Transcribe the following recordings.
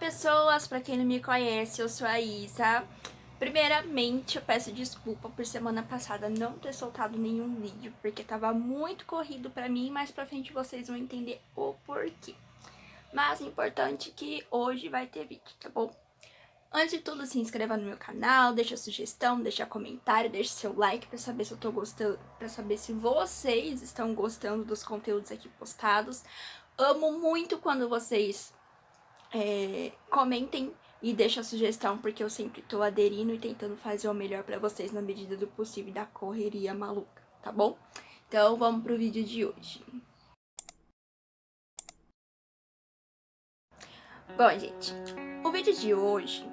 pessoas, pra quem não me conhece, eu sou a Isa. Primeiramente, eu peço desculpa por semana passada não ter soltado nenhum vídeo, porque tava muito corrido pra mim, mais pra frente vocês vão entender o porquê. Mas o importante é que hoje vai ter vídeo, tá bom? Antes de tudo, se inscreva no meu canal, deixa sugestão, deixa comentário, deixa seu like pra saber se eu tô gostando, pra saber se vocês estão gostando dos conteúdos aqui postados. Amo muito quando vocês comentem e deixem a sugestão, porque eu sempre tô aderindo e tentando fazer o melhor pra vocês na medida do possível da correria maluca, tá bom? Então vamos pro vídeo de hoje. Bom, gente, o vídeo de hoje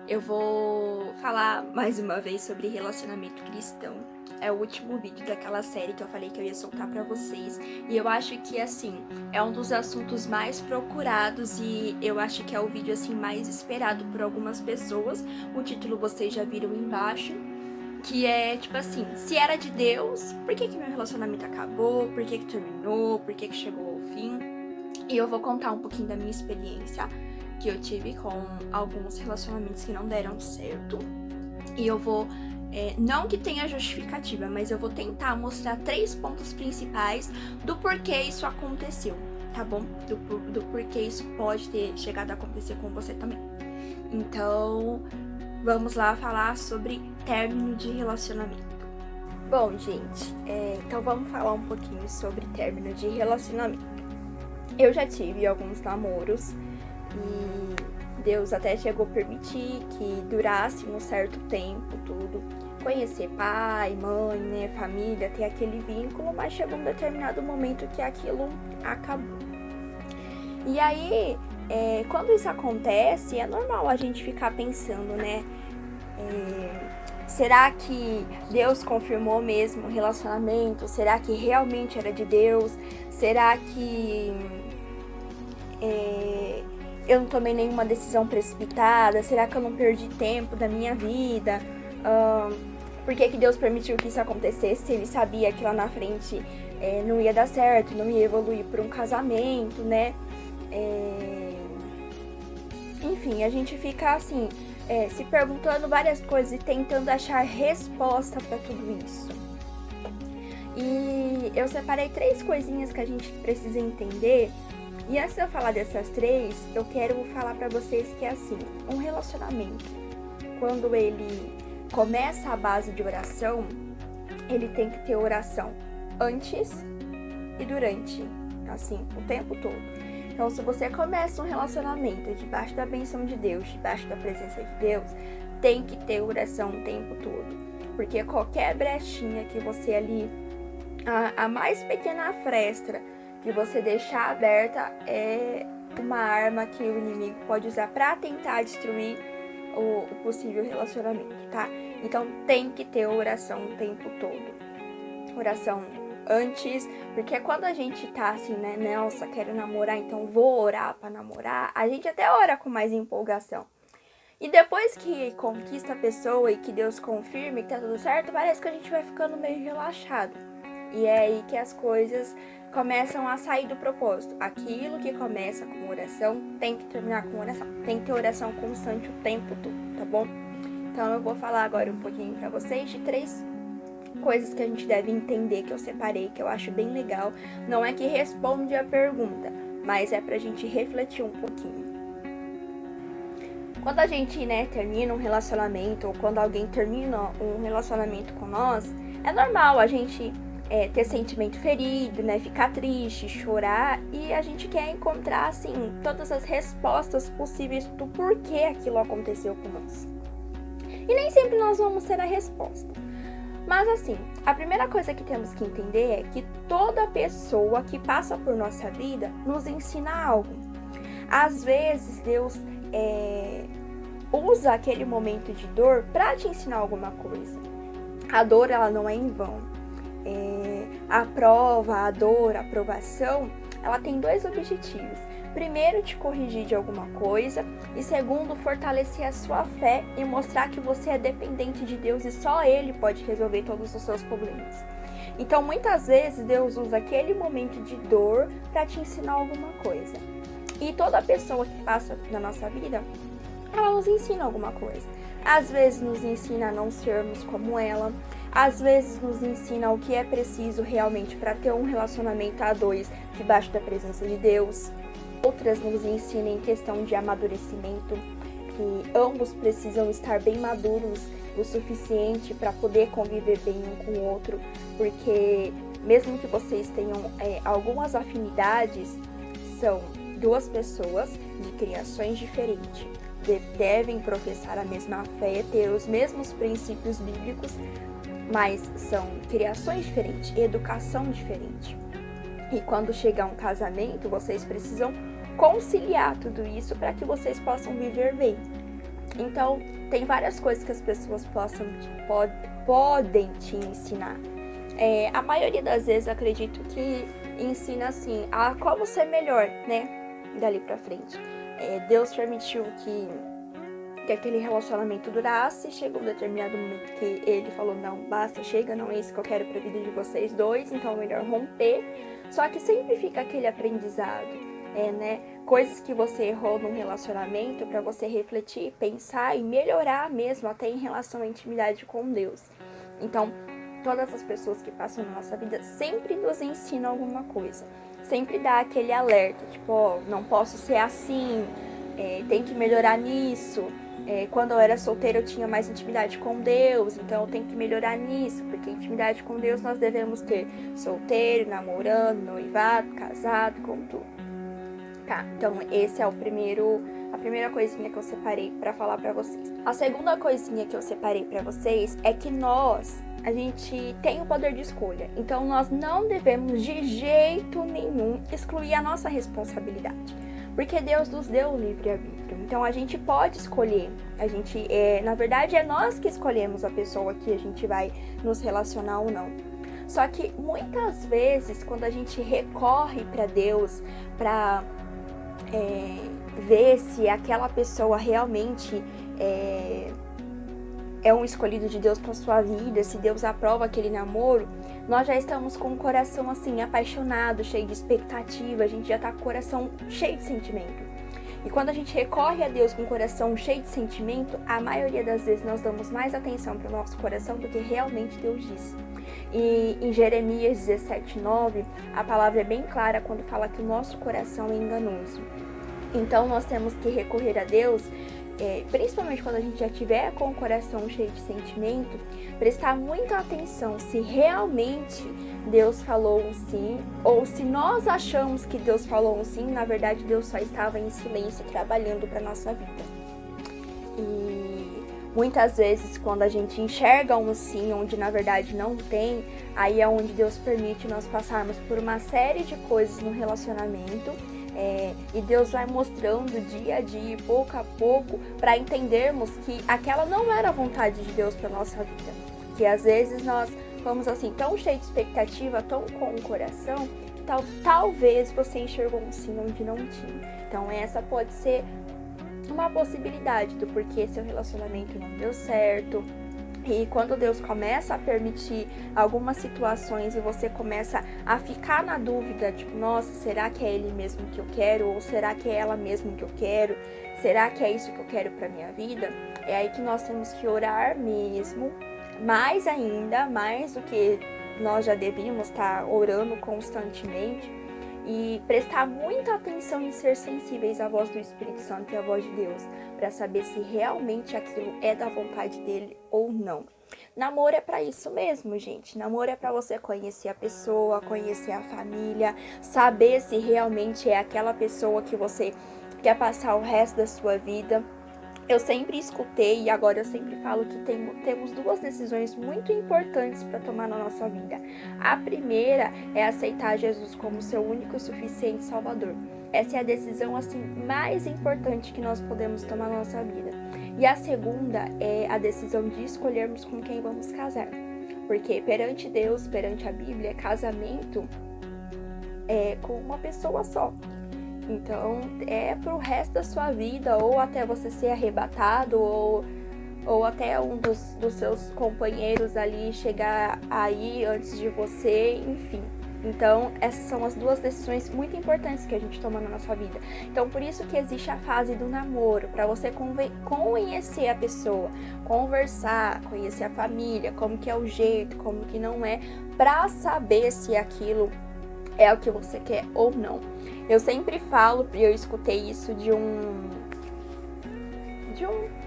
eu vou falar mais uma vez sobre relacionamento cristão. É o último vídeo daquela série que eu falei que eu ia soltar pra vocês. E eu acho que, assim, é um dos assuntos mais procurados e eu acho que é o vídeo, assim, mais esperado por algumas pessoas. O título vocês já viram embaixo. Que é, tipo assim, se era de Deus, por que meu relacionamento acabou? Por que terminou? Por que chegou ao fim? E eu vou contar um pouquinho da minha experiência que eu tive com alguns relacionamentos que não deram certo. E eu vou, não que tenha justificativa, mas eu vou tentar mostrar 3 pontos principais do porquê isso aconteceu, tá bom? Do porquê isso pode ter chegado a acontecer com você também. Então, vamos lá falar sobre término de relacionamento. Bom, gente, então vamos falar um pouquinho sobre término de relacionamento. Eu já tive alguns namoros e Deus até chegou a permitir que durasse um certo tempo, tudo. Conhecer pai, mãe, né, família, ter aquele vínculo, mas chegou um determinado momento que aquilo acabou. E aí, quando isso acontece, é normal a gente ficar pensando, né? Será que Deus confirmou mesmo o relacionamento? Será que realmente era de Deus? Será que eu não tomei nenhuma decisão precipitada? Será que eu não perdi tempo da minha vida? Por que Deus permitiu que isso acontecesse se Ele sabia que lá na frente não ia dar certo, não ia evoluir para um casamento, né? Enfim, a gente fica assim, se perguntando várias coisas e tentando achar resposta para tudo isso. E eu separei 3 coisinhas que a gente precisa entender. E antes de eu falar dessas 3, eu quero falar pra vocês que é assim, um relacionamento, quando ele começa a base de oração, ele tem que ter oração antes e durante, assim, o tempo todo. Então, se você começa um relacionamento debaixo da bênção de Deus, debaixo da presença de Deus, tem que ter oração o tempo todo. Porque qualquer brechinha que você ali, a mais pequena fresta que você deixar aberta é uma arma que o inimigo pode usar para tentar destruir o possível relacionamento, tá? Então tem que ter oração o tempo todo. Oração antes, porque quando a gente tá assim, né? Nossa, quero namorar, então vou orar para namorar. A gente até ora com mais empolgação. E depois que conquista a pessoa e que Deus confirma que tá tudo certo, parece que a gente vai ficando meio relaxado. E é aí que as coisas começam a sair do propósito. Aquilo que começa com oração tem que terminar com oração. Tem que ter oração constante o tempo todo, tá bom? Então eu vou falar agora um pouquinho pra vocês de 3 coisas que a gente deve entender, que eu separei, que eu acho bem legal. Não é que responde a pergunta, mas é pra gente refletir um pouquinho. Quando a gente, né, termina um relacionamento, ou quando alguém termina um relacionamento com nós, é normal a gente ter sentimento ferido, né, ficar triste, chorar, e a gente quer encontrar, assim, todas as respostas possíveis do porquê aquilo aconteceu com nós. E nem sempre nós vamos ter a resposta. Mas, assim, a primeira coisa que temos que entender é que toda pessoa que passa por nossa vida nos ensina algo. Às vezes, Deus usa aquele momento de dor para te ensinar alguma coisa. A dor, ela não é em vão. A prova, a dor, a aprovação, ela tem 2 objetivos. Primeiro, te corrigir de alguma coisa. E segundo, fortalecer a sua fé e mostrar que você é dependente de Deus e só Ele pode resolver todos os seus problemas. Então, muitas vezes, Deus usa aquele momento de dor para te ensinar alguma coisa. E toda pessoa que passa na nossa vida, ela nos ensina alguma coisa. Às vezes nos ensina a não sermos como ela, às vezes nos ensina o que é preciso realmente para ter um relacionamento a dois debaixo da presença de Deus. Outras nos ensinam em questão de amadurecimento, que ambos precisam estar bem maduros o suficiente para poder conviver bem um com o outro, porque mesmo que vocês tenham algumas afinidades, são duas pessoas de criações diferentes. Devem professar a mesma fé, ter os mesmos princípios bíblicos, mas são criações diferentes, educação diferente. E quando chegar um casamento, vocês precisam conciliar tudo isso para que vocês possam viver bem. Então, tem várias coisas que as pessoas podem te ensinar. A maioria das vezes, acredito que ensina assim, a como ser melhor, né? Dali pra frente. Deus permitiu que aquele relacionamento durasse, chegou um determinado momento que ele falou, não, basta, chega, não é isso que eu quero pra vida de vocês dois, então é melhor romper. Só que sempre fica aquele aprendizado, né? Coisas que você errou num relacionamento pra você refletir, pensar e melhorar mesmo, até em relação à intimidade com Deus. Então, todas as pessoas que passam na nossa vida sempre nos ensinam alguma coisa. Sempre dá aquele alerta, tipo, ó, não posso ser assim, tem que melhorar nisso. Quando eu era solteira eu tinha mais intimidade com Deus, então eu tenho que melhorar nisso, porque intimidade com Deus nós devemos ter solteiro, namorando, noivado, casado, com tudo. Tá, então esse é a primeira coisinha que eu separei pra falar pra vocês. A segunda coisinha que eu separei pra vocês é que a gente tem o poder de escolha, então nós não devemos de jeito nenhum excluir a nossa responsabilidade, porque Deus nos deu o livre-arbítrio, então a gente pode escolher, na verdade é nós que escolhemos a pessoa que a gente vai nos relacionar ou não. Só que muitas vezes quando a gente recorre para Deus para ver se aquela pessoa realmente é um escolhido de Deus para sua vida, se Deus aprova aquele namoro, nós já estamos com o coração assim apaixonado, cheio de expectativa, a gente já está com o coração cheio de sentimento. E quando a gente recorre a Deus com o coração cheio de sentimento, a maioria das vezes nós damos mais atenção para o nosso coração do que realmente Deus diz. E em Jeremias 17:9, a palavra é bem clara quando fala que o nosso coração é enganoso. Então nós temos que recorrer a Deus, principalmente quando a gente já tiver com o coração cheio de sentimento, prestar muita atenção se realmente Deus falou um sim, ou se nós achamos que Deus falou um sim, na verdade Deus só estava em silêncio trabalhando para nossa vida. E muitas vezes quando a gente enxerga um sim onde na verdade não tem, aí é onde Deus permite nós passarmos por uma série de coisas no relacionamento. E Deus vai mostrando dia a dia, pouco a pouco, para entendermos que aquela não era a vontade de Deus para nossa vida. Que às vezes nós vamos assim, tão cheio de expectativa, tão com o coração, que talvez você enxergou um sim onde não tinha. Então essa pode ser uma possibilidade do porquê seu relacionamento não deu certo. E quando Deus começa a permitir algumas situações e você começa a ficar na dúvida, tipo, nossa, será que é ele mesmo que eu quero? Ou será que é ela mesmo que eu quero? Será que é isso que eu quero pra minha vida? É aí que nós temos que orar mesmo, mais ainda, mais do que nós já devíamos estar orando constantemente. E prestar muita atenção em ser sensíveis à voz do Espírito Santo e à voz de Deus, para saber se realmente aquilo é da vontade dele ou não. Namoro é para isso mesmo, gente. Namoro é para você conhecer a pessoa, conhecer a família, saber se realmente é aquela pessoa que você quer passar o resto da sua vida. Eu sempre escutei e agora eu sempre falo que temos duas decisões muito importantes para tomar na nossa vida. A primeira é aceitar Jesus como seu único e suficiente Salvador. Essa é a decisão assim mais importante que nós podemos tomar na nossa vida. E a segunda é a decisão de escolhermos com quem vamos casar. Porque perante Deus, perante a Bíblia, casamento é com uma pessoa só. Então, é pro resto da sua vida, ou até você ser arrebatado, ou até um dos seus companheiros ali chegar aí antes de você, enfim. Então, essas são as duas decisões muito importantes que a gente toma na nossa vida. Então, por isso que existe a fase do namoro, para você conhecer a pessoa, conversar, conhecer a família, como que é o jeito, como que não é, para saber se aquilo é o que você quer ou não. Eu sempre falo, e eu escutei isso de um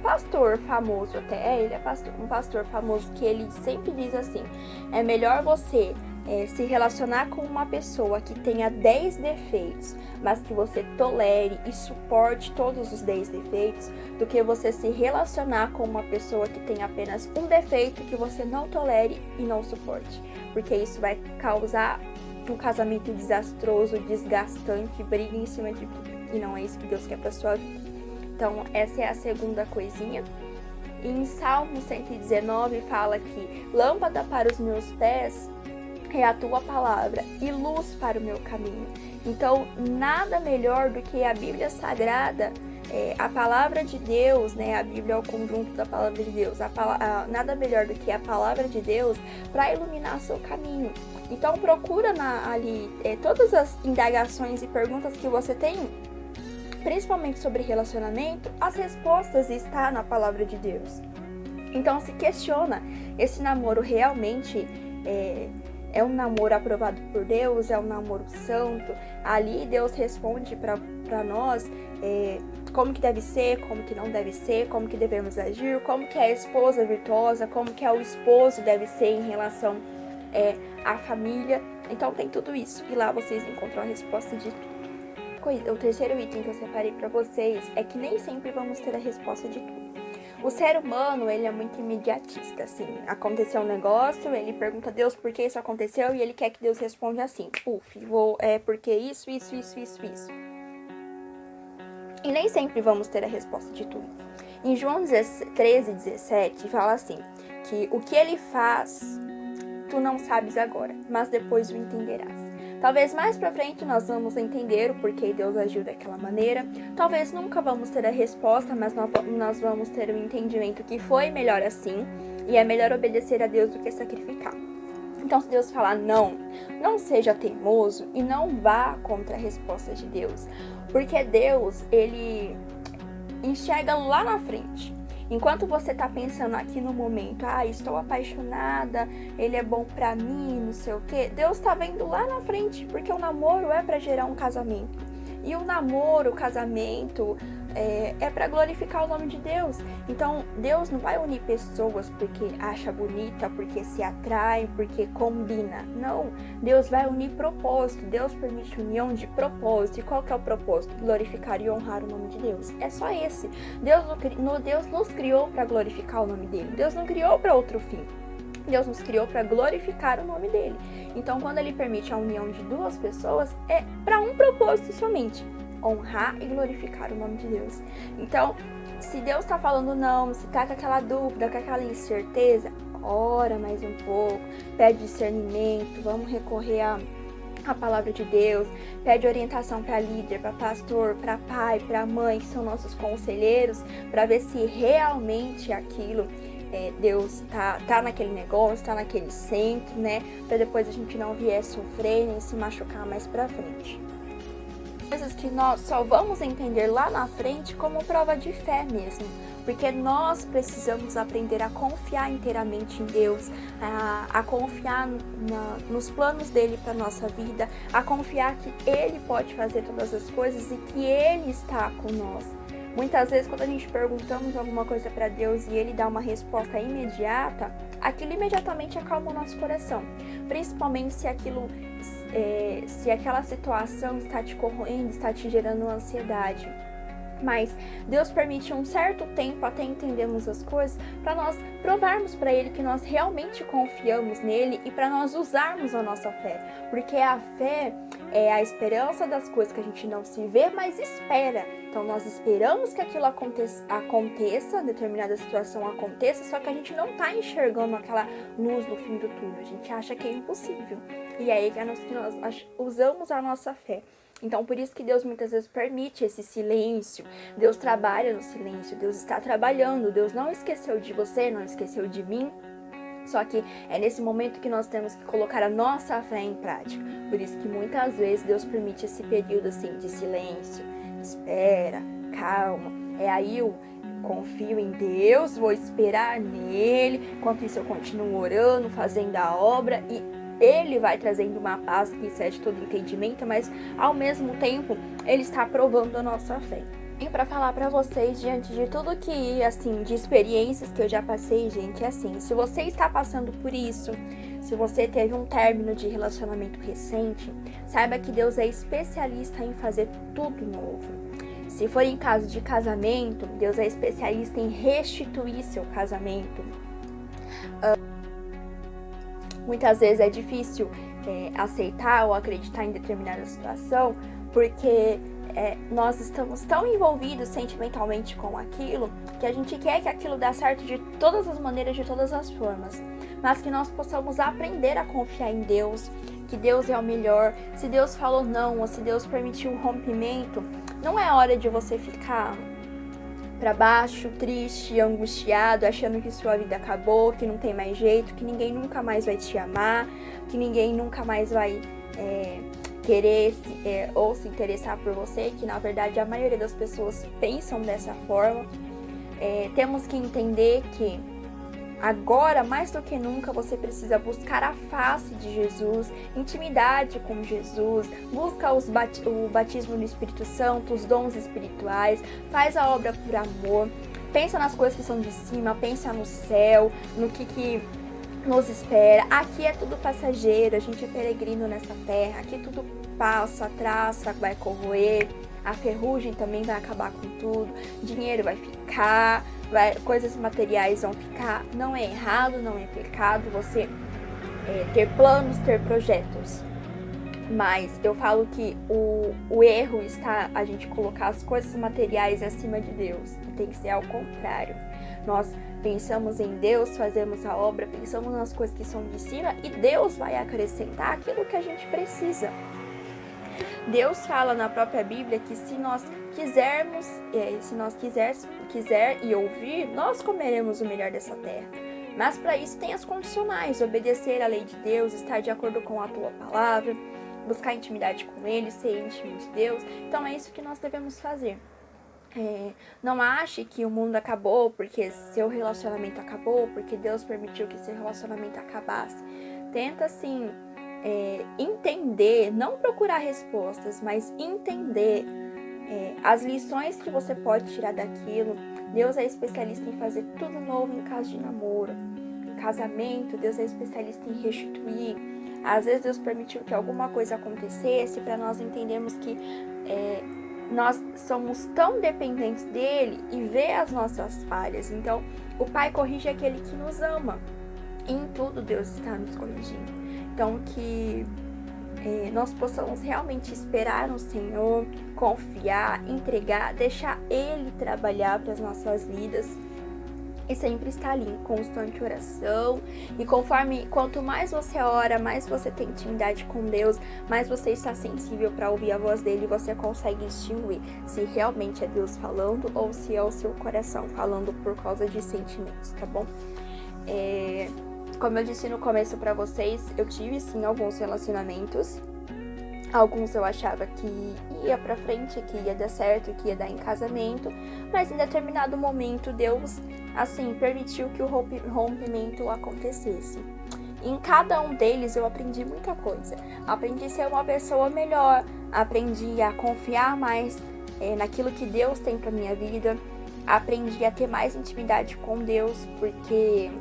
pastor famoso até, ele é um pastor famoso, que ele sempre diz assim: é melhor você se relacionar com uma pessoa que tenha 10 defeitos, mas que você tolere e suporte todos os 10 defeitos, do que você se relacionar com uma pessoa que tem apenas um defeito que você não tolere e não suporte, porque isso vai causar um casamento desastroso, desgastante, briga em cima de tudo, e não é isso que Deus quer para sua vida. Então, essa é a segunda coisinha. Em Salmo 119 fala que lâmpada para os meus pés é a tua palavra e luz para o meu caminho. Então, nada melhor do que a Bíblia Sagrada, a palavra de Deus, né? A Bíblia é o conjunto da palavra de Deus. Nada melhor do que a palavra de Deus para iluminar seu caminho. Então, procura ali todas as indagações e perguntas que você tem, principalmente sobre relacionamento, as respostas estão na palavra de Deus. Então, se questiona, esse namoro realmente é um namoro aprovado por Deus? É um namoro santo? Ali Deus responde para nós como que deve ser, como que não deve ser, como que devemos agir, como que é a esposa virtuosa, como que é o esposo deve ser em relação à família. Então tem tudo isso, e lá vocês encontram a resposta de tudo. O terceiro item que eu separei para vocês é que nem sempre vamos ter a resposta de tudo. O ser humano, ele é muito imediatista, assim. Aconteceu um negócio, ele pergunta a Deus por que isso aconteceu e ele quer que Deus responda assim: porque isso. E nem sempre vamos ter a resposta de tudo. Em João 13:17 fala assim, que o que ele faz, tu não sabes agora, mas depois o entenderás. Talvez mais pra frente nós vamos entender o porquê Deus agiu daquela maneira. Talvez nunca vamos ter a resposta, mas nós vamos ter o entendimento que foi melhor assim. E é melhor obedecer a Deus do que sacrificar. Então, se Deus falar não seja teimoso e não vá contra a resposta de Deus. Porque Deus, ele enxerga lá na frente. Enquanto você tá pensando aqui no momento, estou apaixonada, ele é bom pra mim, não sei o quê, Deus tá vendo lá na frente, porque o namoro é pra gerar um casamento. E o namoro, o casamento, é para glorificar o nome de Deus. Então, Deus não vai unir pessoas porque acha bonita, porque se atrai, porque combina. Não, Deus vai unir propósito. Deus permite união de propósito. E qual que é o propósito? Glorificar e honrar o nome de Deus. É só esse. Deus nos criou para glorificar o nome dele. Deus não criou para outro fim. Deus nos criou para glorificar o nome dele. Então, quando ele permite a união de duas pessoas, é para um propósito somente: honrar e glorificar o nome de Deus. Então, se Deus está falando não, se tá com aquela dúvida, com aquela incerteza, ora mais um pouco, pede discernimento, vamos recorrer à palavra de Deus, pede orientação para líder, para pastor, para pai, para mãe, que são nossos conselheiros, para ver se realmente aquilo Deus tá naquele negócio, tá naquele centro, né? Pra depois a gente não vier sofrer nem se machucar mais pra frente. Coisas que nós só vamos entender lá na frente como prova de fé mesmo. Porque nós precisamos aprender a confiar inteiramente em Deus, a confiar nos planos dele para nossa vida, a confiar que ele pode fazer todas as coisas e que ele está com nós. Muitas vezes, quando a gente perguntamos alguma coisa para Deus e ele dá uma resposta imediata, aquilo imediatamente acalma o nosso coração. Principalmente se aquela situação está te corroendo, está te gerando ansiedade. Mas Deus permite um certo tempo até entendermos as coisas para nós provarmos para Ele que nós realmente confiamos nele e para nós usarmos a nossa fé. Porque a fé é a esperança das coisas que a gente não se vê, mas espera. Então nós esperamos que aquilo aconteça, determinada situação aconteça, só que a gente não está enxergando aquela luz no fim do túnel. A gente acha que é impossível. E é aí que nós usamos a nossa fé. Então, por isso que Deus muitas vezes permite esse silêncio. Deus trabalha no silêncio, Deus está trabalhando, Deus não esqueceu de você, não esqueceu de mim. Só que é nesse momento que nós temos que colocar a nossa fé em prática. Por isso que muitas vezes Deus permite esse período assim de silêncio, espera, calma. É aí eu confio em Deus, vou esperar nele. Enquanto isso eu continuo orando, fazendo a obra e Ele vai trazendo uma paz que excede todo entendimento, mas ao mesmo tempo Ele está provando a nossa fé. E para falar para vocês, diante de tudo que, assim, de experiências que eu já passei, gente, é assim, se você está passando por isso, se você teve um término de relacionamento recente, saiba que Deus é especialista em fazer tudo novo. Se for em caso de casamento, Deus é especialista em restituir seu casamento. Muitas vezes é difícil aceitar ou acreditar em determinada situação, porque nós estamos tão envolvidos sentimentalmente com aquilo, que a gente quer que aquilo dê certo de todas as maneiras, de todas as formas. Mas que nós possamos aprender a confiar em Deus, que Deus é o melhor. Se Deus falou não, ou se Deus permitiu um rompimento, não é hora de você ficar para baixo, triste, angustiado, achando que sua vida acabou, que não tem mais jeito, que ninguém nunca mais vai te amar, que ninguém nunca mais vai querer ou se interessar por você, que na verdade a maioria das pessoas pensam dessa forma. Temos que entender que agora, mais do que nunca, você precisa buscar a face de Jesus, intimidade com Jesus, busca o batismo no Espírito Santo, os dons espirituais, faz a obra por amor, pensa nas coisas que são de cima, pensa no céu, no que nos espera. Aqui é tudo passageiro, a gente é peregrino nessa terra, aqui tudo passa, a traça vai corroer, a ferrugem também vai acabar com tudo, dinheiro vai ficar, coisas materiais vão ficar. Não é errado, não é pecado você ter planos, ter projetos. Mas eu falo que o erro está a gente colocar as coisas materiais acima de Deus. Tem que ser ao contrário. Nós pensamos em Deus, fazemos a obra, pensamos nas coisas que são de cima e Deus vai acrescentar aquilo que a gente precisa. Deus fala na própria Bíblia que se nós quisermos, quiser e ouvir, nós comeremos o melhor dessa terra. Mas para isso tem as condicionais: obedecer à lei de Deus, estar de acordo com a tua palavra, buscar intimidade com Ele, ser íntimo de Deus. Então é isso que nós devemos fazer. Não ache que o mundo acabou porque seu relacionamento acabou, porque Deus permitiu que seu relacionamento acabasse. Tenta assim entender, não procurar respostas, mas entender as lições que você pode tirar daquilo. Deus é especialista em fazer tudo novo em caso de namoro, em casamento. Deus é especialista em restituir. Às vezes Deus permitiu que alguma coisa acontecesse para nós entendermos que nós somos tão dependentes dele e vê as nossas falhas. Então, o Pai corrige aquele que nos ama. E em tudo Deus está nos corrigindo. Então, que nós possamos realmente esperar no Senhor, confiar, entregar, deixar Ele trabalhar para as nossas vidas. E sempre estar ali em constante oração. E quanto mais você ora, mais você tem intimidade com Deus, mais você está sensível para ouvir a voz dele, e você consegue distinguir se realmente é Deus falando ou se é o seu coração falando por causa de sentimentos, tá bom? Como eu disse no começo para vocês, eu tive sim alguns relacionamentos. Alguns eu achava que ia pra frente, que ia dar certo, que ia dar em casamento, mas em determinado momento Deus, assim, permitiu que o rompimento acontecesse. Em cada um deles eu aprendi muita coisa. Aprendi a ser uma pessoa melhor, aprendi a confiar mais naquilo que Deus tem pra minha vida, aprendi a ter mais intimidade com Deus, porque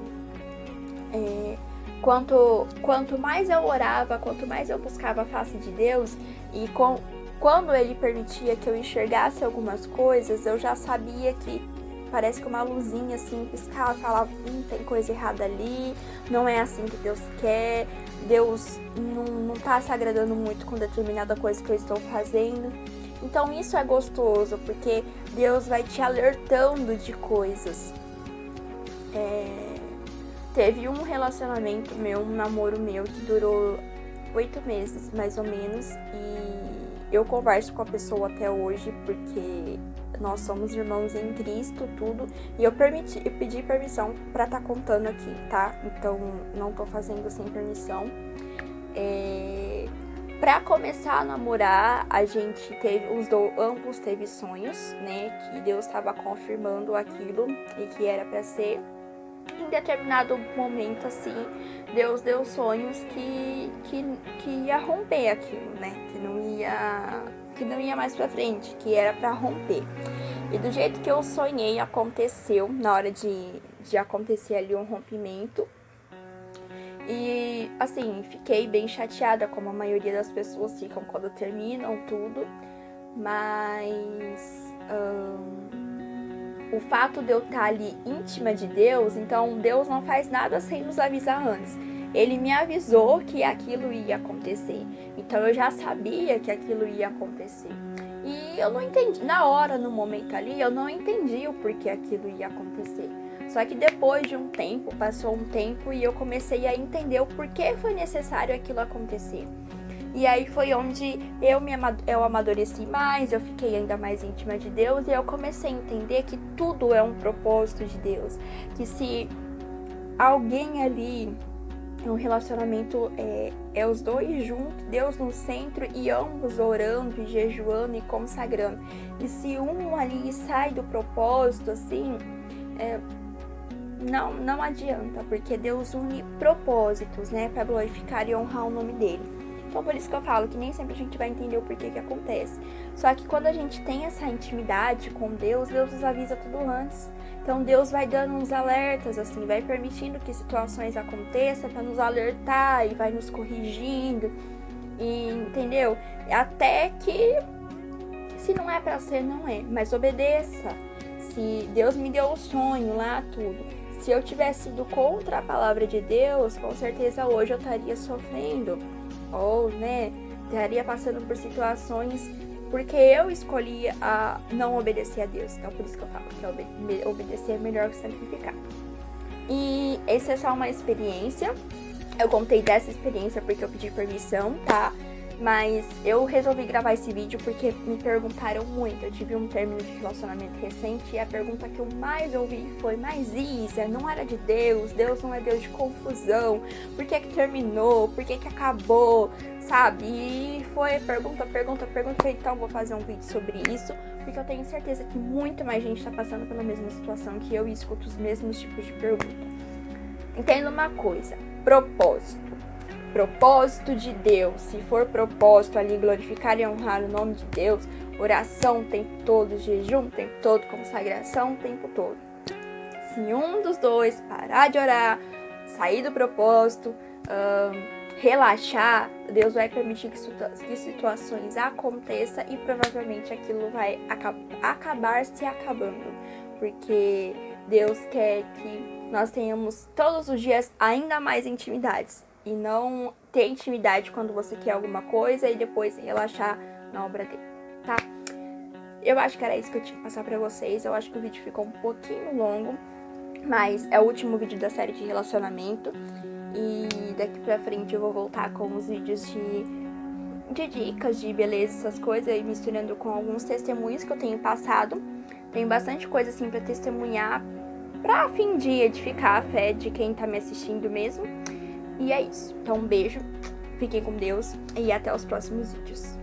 quanto mais eu orava, quanto mais eu buscava a face de Deus, e quando Ele permitia que eu enxergasse algumas coisas, eu já sabia que parece que uma luzinha assim piscava, falava, tem coisa errada ali, não é assim que Deus quer, Deus não tá se agradando muito com determinada coisa que eu estou fazendo. Então isso é gostoso, porque Deus vai te alertando de coisas. Teve um relacionamento meu, um namoro meu, que durou 8 meses, mais ou menos, e eu converso com a pessoa até hoje, porque nós somos irmãos em Cristo, tudo. E eu pedi permissão pra estar contando aqui, tá? Então, não tô fazendo sem permissão. Pra começar a namorar, a gente teve, ambos teve sonhos, né? Que Deus estava confirmando aquilo e que era pra ser. Em determinado momento, assim, Deus deu sonhos que ia romper aquilo, né? Que não ia mais pra frente, que era pra romper. E do jeito que eu sonhei, aconteceu, na hora de acontecer ali um rompimento. E, assim, fiquei bem chateada, como a maioria das pessoas ficam quando terminam tudo. Mas o fato de eu estar ali íntima de Deus, então Deus não faz nada sem nos avisar antes. Ele me avisou que aquilo ia acontecer. Então eu já sabia que aquilo ia acontecer. E eu não entendi, na hora, no momento ali, eu não entendi o porquê aquilo ia acontecer. Só que depois de um tempo, passou um tempo e eu comecei a entender o porquê foi necessário aquilo acontecer. E aí foi onde eu amadureci mais, eu fiquei ainda mais íntima de Deus e eu comecei a entender que tudo é um propósito de Deus. Que se alguém ali, um relacionamento é os dois juntos, Deus no centro e ambos orando e jejuando e consagrando. E se um ali sai do propósito, assim, não adianta, porque Deus une propósitos, né, para glorificar e honrar o nome dele. Então por isso que eu falo que nem sempre a gente vai entender o porquê que acontece. Só que quando a gente tem essa intimidade com Deus, Deus nos avisa tudo antes. Então Deus vai dando uns alertas, assim, vai permitindo que situações aconteçam para nos alertar e vai nos corrigindo, e, entendeu? Até que, se não é para ser, não é, mas obedeça. Se Deus me deu o sonho lá, tudo. Se eu tivesse ido contra a palavra de Deus, com certeza hoje eu estaria sofrendo. Ou, né, estaria passando por situações porque eu escolhi a não obedecer a Deus. Então, por isso que eu falo que obedecer é melhor que sacrificar. E essa é só uma experiência. Eu contei dessa experiência porque eu pedi permissão, tá? Mas eu resolvi gravar esse vídeo porque me perguntaram muito. Eu tive um término de relacionamento recente e a pergunta que eu mais ouvi foi: mas Isa, não era de Deus? Deus não é Deus de confusão? Por que terminou? Por que acabou? Sabe? E foi pergunta. Então vou fazer um vídeo sobre isso, porque eu tenho certeza que muito mais gente tá passando pela mesma situação que eu e escuto os mesmos tipos de pergunta. Entenda uma coisa: propósito de Deus. Se for propósito ali glorificar e honrar o nome de Deus, oração o tempo todo, jejum o tempo todo, consagração o tempo todo. Se um dos dois parar de orar, sair do propósito, relaxar, Deus vai permitir que situações aconteçam e provavelmente aquilo vai acabar se acabando, porque Deus quer que nós tenhamos todos os dias ainda mais intimidades. E não ter intimidade quando você quer alguma coisa e depois relaxar na obra dele, tá? Eu acho que era isso que eu tinha que passar pra vocês. Eu acho que o vídeo ficou um pouquinho longo, mas é o último vídeo da série de relacionamento. E daqui pra frente eu vou voltar com os vídeos de dicas, de beleza, essas coisas, e misturando com alguns testemunhos que eu tenho passado. Tem bastante coisa assim pra testemunhar, pra fim de edificar a fé de quem tá me assistindo mesmo. E é isso. Então, um beijo, fiquem com Deus e até os próximos vídeos.